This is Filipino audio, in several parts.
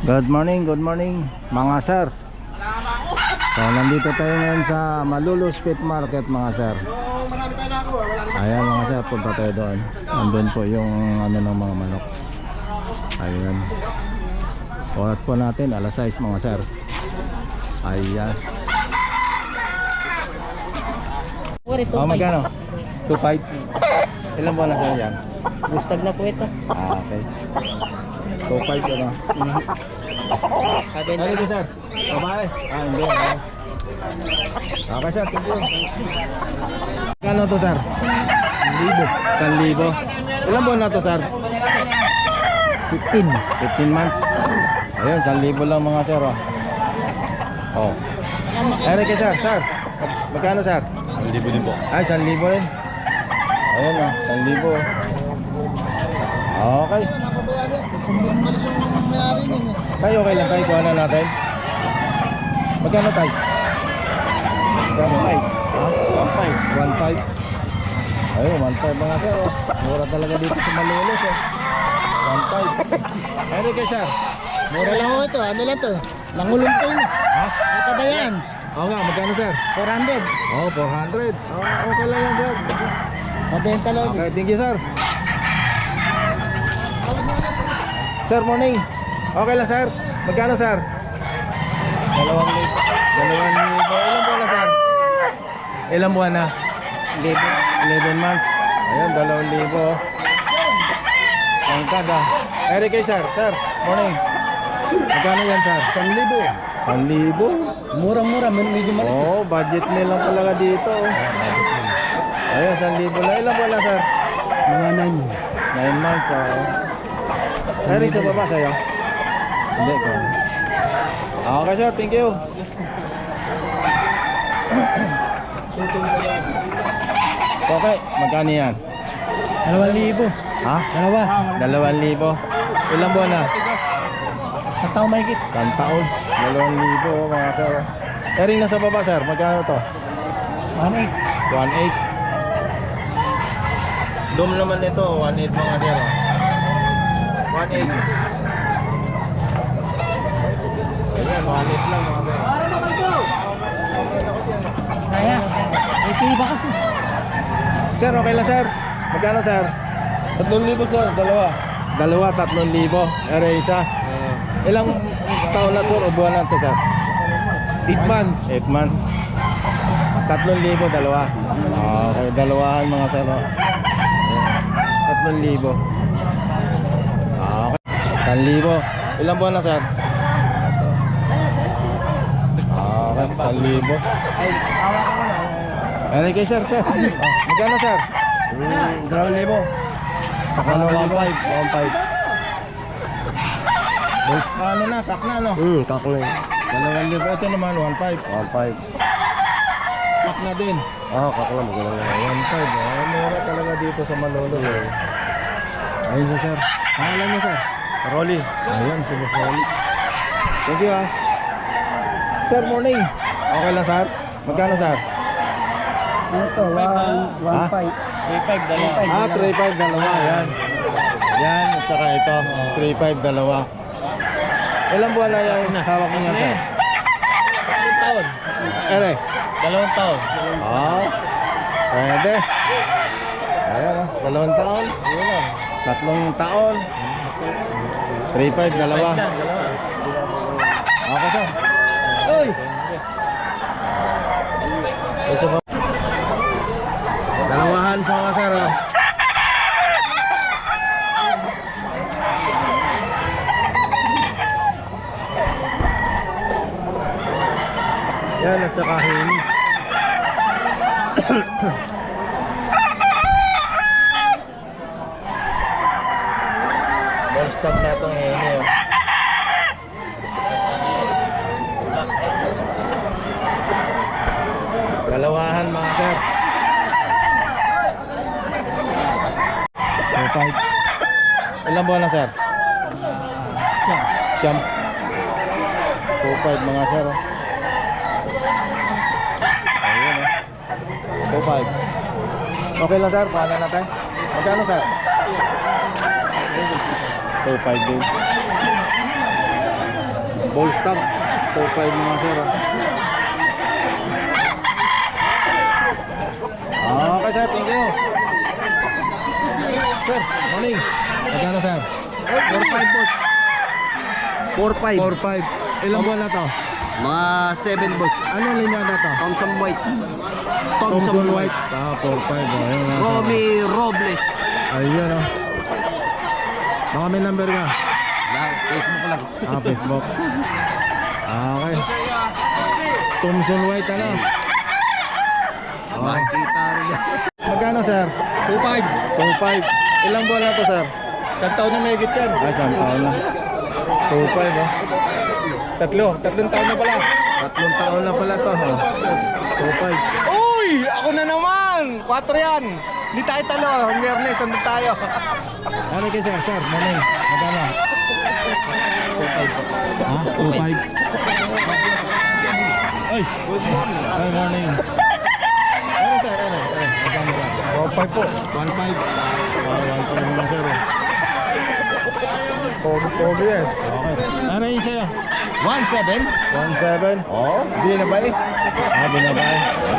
Good morning mga sir. So nandito tayo ngayon sa Malolos Pet Market mga sir. Ayan mga sir, punta tayo doon. Andun po yung ano ng mga manok. Ayan. Oras po natin alas 6 mga sir. Ayan. Oh, magkano? 2.5. Ilan buwan na sir yan? Gustag na po ito. Okay. 2.5 ano? Ano ito sir? Babae? Hindi. Okay sir, thank you. Kano to sir? 1,000. 1,000. Ilan buwan na to sir? 15 months. Ayun, 1,000 lang mga sir. Oh. Ayun kay sir, sir. Magkano sir? 1,000 din po. Ay, 1,000 rin. Ayun o, 1,000. Okay. Tayo okay lang tayo, kuha na natin. Magkano tayo? Magkano tayo? 1.5. 1.5. Ayun, 1.5 mga sir. Mura talaga dito sa Malolos 1.5. Ayun kay sir. Mura lang ho ito. Ano lang to? Langulumpay na. Ha? Ito ba yan? Oo nga, magkano sir? 400. Oh, 400. Okay lang yan sir. Mabenta lang. Okay, thank you sir. Sir, morning. Okay lang sir. Magkano sir? 2,000. 2,000. Ilang buwan na sir? Ilang buwan na? 11 months. Ayun, 2,000. Angkad ah. Eric kay sir. Sir, morning. Magkano yan sir? 1,000. 1,000? Murang-mura. Medyo maliit. Oh, budget nila talaga dito. Ayun, 1,000 lang. Ilang buwan na sir? Mga 9 months. Eric sa baba sa'yo? Hindi ko. Okay sir, thank you. Okay, magkano yan? 2,000. Ha? Dalawa. 2,000. Ilang buwan na? Sa tao mahigit. Isang taon. 2,000 mga sir. Eric nasa baba sir, magkano to? 1,800. 1,800. Dom naman ito, 1,800 mga sir. 1,800. Ayan, 1,800 lang mga sir. Kaya. Ito iba kasi. Sir, okay lang sir. Magkano sir? 3,000 sir, dalawa. 3,000. Ere isa. Ilang taon na sir o buwan na ito sir? 8 months. 8 months. 3,000 dalawa. Okay, dalawahan mga sir. 3,000. Okay. 1,000. Ilang buwan na sir? Okay, 1,000. Ere kay sir, sir. Magkano sir? 2,000. Ano, 1,500. Ano na, kak na no? Kakling. 2,000. Ito naman, 1,500. 1,500. Kak na din. Kaklang. Maganda na. 1,500. Mura talaga dito sa Malolos. Ayun siya sir. Pangalan niyo sir? Rolly. Ayun, si Boss Rolly. Thank you Sir, morning. Okay lang sir? Magkano sir? Ito, 1,500. 3,500 dalawa. 3,500 dalawa. Yan. Yan, at saka ito. 3,500 dalawa. Ilang buwan na yung hawak niya sir? 2 taon. Ere? 2 taon. Pwede. Ayan 2 taon. 3 taon. 3,500 dalawa. Okay sir. Uy! Ito ba? Dalawahan sa mga sir. Yan at saka hini. Ball stock na itong hini. Dalawahan mga sir. 2,500. Ilang buwan na sir? Siyam. 2,500 mga sir. Ayun 2,500. Okay lang sir, paano natin? Magkano sir? 2,500 din. Ball stop. 2.5 mga sir. Okay sir, thank you. Sir, morning. Magkano sir? 4-5 boss. 4-5. 4.5. Ilang buwan na to? Mga 7 boss. Anong linya na to? Thompson White. Thompson White. 4.5. Ayun nga. Romy Robles. Ayun oh. Baka may number ka? Facebook lang. Facebook. Okay. Thompson White ano? Makikita rin yan. Magkano sir? 2.5. 2.5. Ilang buwan na to sir? Isang taon na may higit yan. Isang taon na. 2.5 oh. Tatlong taon na pala. 3 taon na pala to. Oh. 2.5. Uy! Ako na naman! 4 yan! Hindi tayo talo. Ang Biyernes, andun tayo. Ano kay sir? Sir, morning. Magkano? 2.5. Ha? 2.5. Ay! Good morning. Ay, morning. Ano sir? Ano? Magkano sir? 4.5 po. 1.5. 1.5 mga sir. Pogi yan. Okay. Ano yun sa'yo? 1-7. 1.7. Oo. Hindi na ba eh? Binabay.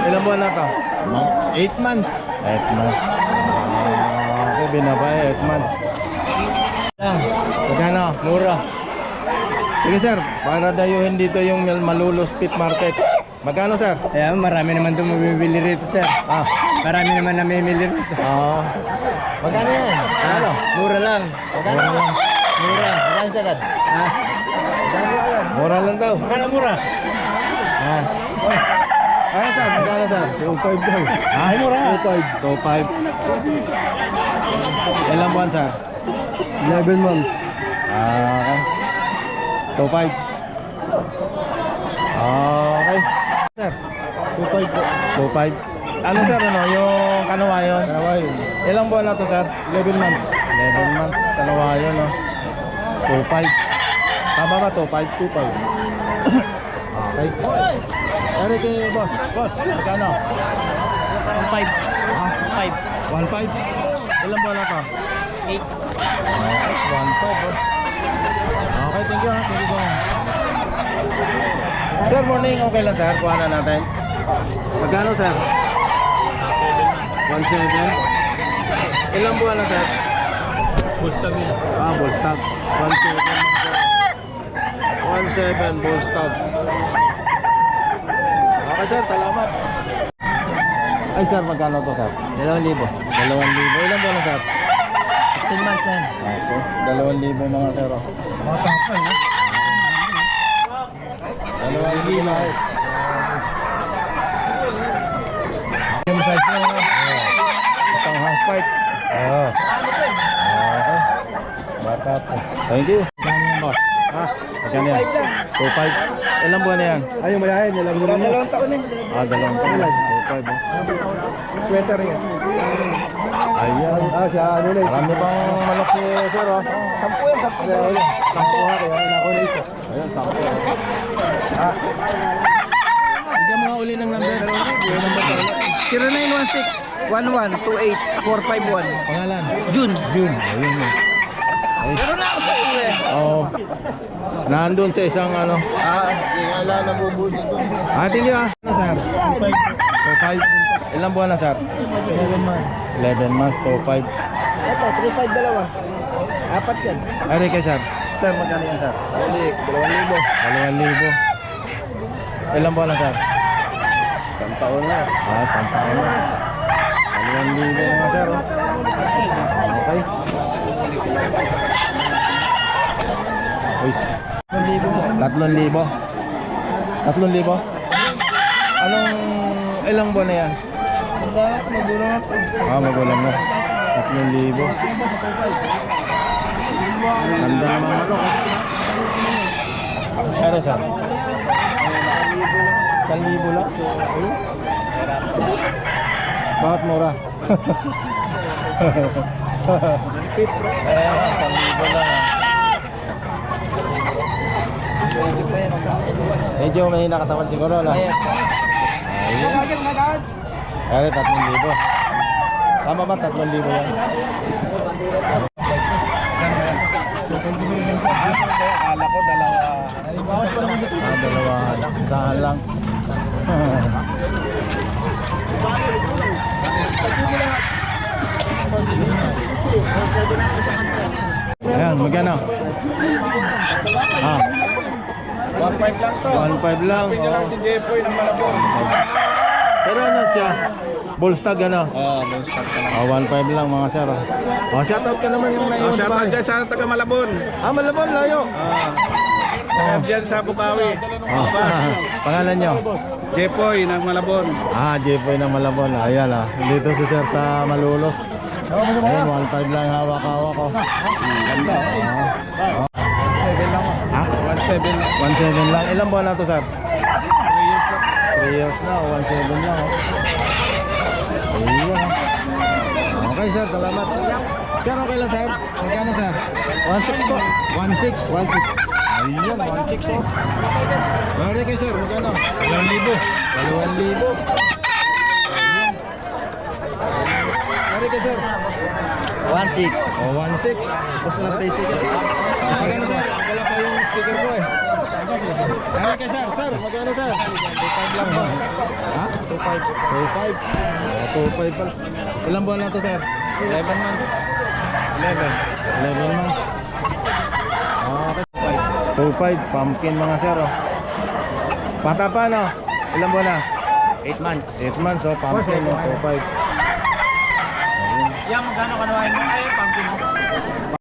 Ilang buwan na to? 8 months. 8 months. Okay, binabay. 8 months. Magkano? Mura. Sige sir, para dayuhin dito yung Malulos Pit Market. Magkano sir? Ayan, marami naman itong mabibili rito, sir. Ah. Marami naman namimili rito. Ah. Magkano yan? Ano? Mura lang. Mura lang. Mura. Magkano sagad? Ha? Mura lang daw. Magkano mura? Ah. Ano sir? Magkano sir? 2.5 daw. Ah, mura nga. 2.5. Ilang buwan sir? 11 months. Okay. 2.5. Okay. Sir, 2.5 po. 2.5. Ano sir, ano? Yung kanawayon? Kanawayon. Ilang buwan na to sir? 11 months. 11 months. Kanawayon, no? 2.5. Tama ba? 2.5? 2.5. Okay. Eri kay boss. Boss, magkano? 1.5. 5. 1.5. Ilang buwan na to? 8. 1.5. Oh. Okay, thank you ha. Thank you. Sir, morning. Okay lang sir. Kuha na natin. Magkano sir? 1.7. Ilang buwan na sir? Full stop yun. Ah, bull stop. 1.7 lang sir. 1.7 bull stop. Okay sir, salamat. Ay sir, magkano to sir? 2,000. 2,000. Ilang buwan na sir? 16 months na yan. Okay. 2,000 mga sir. Oh. Mga tangkay, ha? 2,000. Yung size na yun, ha? Itong house fight. Oo. Okay. Bata po. Thank you. Magkano yan boss? Ha? Magkano yan? 2.5. Ilang buwan na yan? Ay, yung mayahin. Dalawang taon eh. Ah, 2 taon. 2.5. Sweater yan. Ayan. Siya ano na. Marami pang manok si sir oh. 10 yan, 10. 10 ha, kaya ako na isa. Ayun, 10. Ah. Bigyan mga uli ng number. Yung number talaga. 0916-1128-451. Pangalan? June. June. Ayun yun. Ay, Pero na ako sa iyo eh. oo. Nandun sa isang ano. Hindi nga lang nabubusin doon. Thank you ah. Ano sir? 2.5. Ilang buwan na sir? 11 months. 11 months, 2.5. Ito, 3-5 dalawa. 4 yan. Ay, kay sir. Sir, magkano yan sir? Balik, 2,000. 2,000. Ilang buwan na sir? 10 taon na. Ah, 10 taon na. 2,000 mga sir. Oh. Okay. Uy. 3,000. 3,000? Anong ilang buwan na yan? Ah, magulang na. 3,000. Ganda naman manok. Pero sir? 1,000 lang? Bakit mura? Fish bro. 1,000 lang ah. Medyo may nakatawan siguro na. Ayun. Ayun, 3,000. Tama ba 3,000 yan? Akala ko dalawa. Isahan lang. Ayan, magkano? Ah, 1.5 lang to. 1.5 lang. Pwede lang Oh. si Jeffoy ng Malabon. Pero ano siya? Bullstag ano? Oo, basta ka lang. 1.5 lang mga sir. Oh, shoutout ka naman yung naiwan Shout out bahay. dyan sa taga Malabon. Ah, Malabon, layo. Kaya dyan sa Bukawi. Oh, pangalan nyo? Jeffoy ng Malabon. Ah, Jepoy na Malabon. Ayan ah. Dito si sir sa Malulos. Ayan, 1.5 lang hawak-hawak ko. Ganda. Oh. 7 lang. Ha? 1.7 lang. 1.7 lang. Ilang buwan na to sir? 3 years lang. 3 years na. 1.7 lang. Oh. Ayan. Oh. Okay sir, salamat. Sir, okay lang sir? Magkano sir? 1.6 po. 1.6? 1.6. Ayun, 1.6 oh. Sorry kay sir, magkano? 2,000. 2,000. Ayun. Sorry kay sir. 1.6. Oh, 1.6. Tapos wala tayo sticker. Magkano sir? Wala pa yung sticker ko eh. Sorry kay sir. Sir, magkano sir? 2.5 lang boss. Ha? 2.5. 2.5. Oh, 2.5 pala. Ilang buwan na to sir? 11 months. 11 months. Okay. 2.5, pumpkin mga sir oh. Pata pa no? Ilang buwan na? 8 months. 8 months oh, pumpkin oh, 2.5. Yan, magkano kanuhain mo? Ay, pumpkin mo.